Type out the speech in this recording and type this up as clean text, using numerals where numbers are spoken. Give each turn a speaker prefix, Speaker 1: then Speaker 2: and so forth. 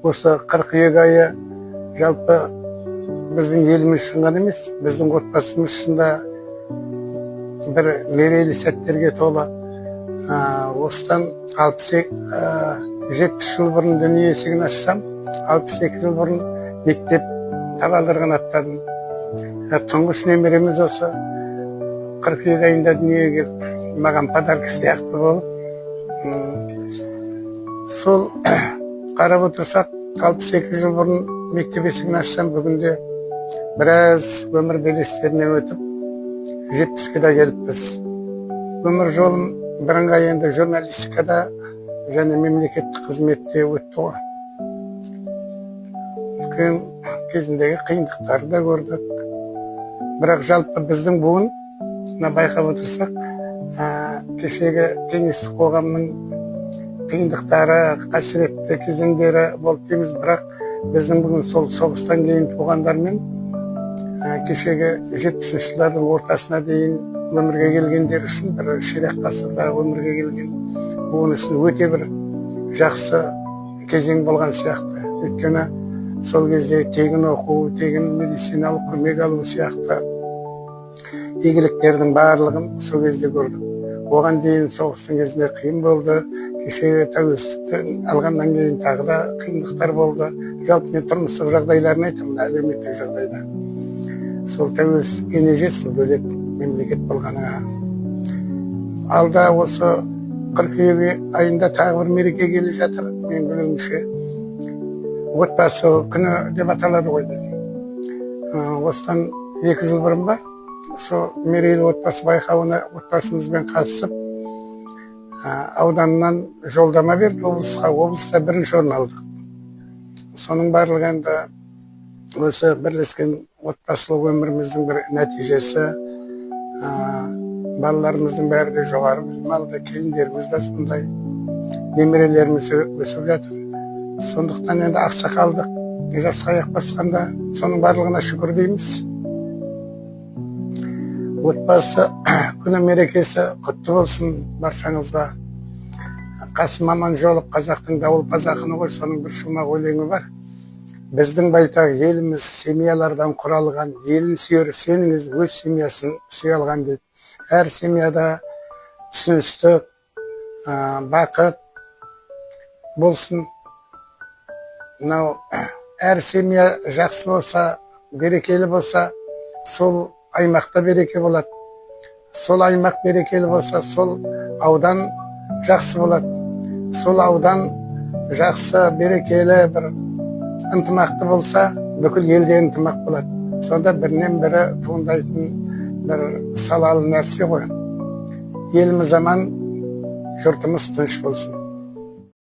Speaker 1: осы қыркүйек айы жалпы біздің еліміз үшін ғана емес, біздің отбасымыз үшін да бір мерейлі сәттерге толы. Осыдан 70 жыл бұрын дүние есігін ашсам, 62 жыл бұрын мектеп табалдырығын аттадым. Тұңғыш немереміз осы қыркүйек айында дүниеге келіп, маған подарка сияқты болып. Сол қарап отырсақ, 62 жыл бұрын мектеп есігін ашсам, бүгінде біраз өмір белестерінен өтіп, 70-ке де келіппіз. Өмір жолым бірыңғай енді журналистикада және мемлекеттік қызметте өтті ғой. Үлкен кезіндегі қиындықтарды да көрдік. Бірақ жалпы біздің буын, байқап отырсақ, кешегі кеңестік қоғамның қиындықтары, қасіретті кезеңдері болды дейміз. Бірақ біздің бүгін сол соғыстан кейін туғандармен кешегі 70-ші жылдардың ортасына дейін өмірге келгендер үшін, бір ширек ғасырда өмірге келген буын үшін өте бір жақсы кезең болған сияқты. Өйткені сол кезде тегін оқу, тегін медициналық көмек алу сияқты игіліктердің барлығын сол кезде көрдік. Оған дейін соғыстың кезінде қиын болды, кешегі тәуелсіздіктен алғаннан кейін тағы да қиындықтар болды. Жалпы мен тұрмыстық жағдайларын айтамын, әлеуметтік жағдайда. Сол тәуелсіздікке не жетсін, бөлек мемлекет болғаныңа. Алда осы қыркүйек айында тағы бір мереке келе жатыр. Мен білуімше отбасы күні деп аталады ғой. Осыдан 2 жыл бұрын ба, сол мерейлі отбасы байқауына отбасымызбен қатысып, ауданнан жолдама берді облысқа. Облыста 1-ші орын алдық. Соның барлығы енді осы бірлескен отбасылық өміріміздің бір нәтижесі. Балаларымыздың бәрі де жоғары білім алды, келіндеріміз де сондай, немерелеріміз өсіп жатыр. Сондықтан енді ақсақалдық жасқа аяқ басқанда соның барлығына шүкір дейміз. Отбасы күні мерекесі құтты болсын баршаңызға. Қасым Аманжолов қазақтың дауылпаз ақыны ғой, соның бір шумақ өлеңі бар. Біздің байтақ еліміз семьялардан құралған, елін сүйер сеніңіз өз семьясын сүйе алған дейді. Әр семьяда түсіністік, бақыт болсын. Әр семья жақсы болса, берекелі болса, сол аймақта береке болады. Сол аймақ берекелі болса, сол аудан жақсы болады. Сол аудан жақсы, берекелі, бір ынтымақты болса, бүкіл елде ынтымақ болады. Сонда бірінен бірі туындайтын бір салалы нәрсе ғой. Еліміз аман, жұртымыз тыныш болсын.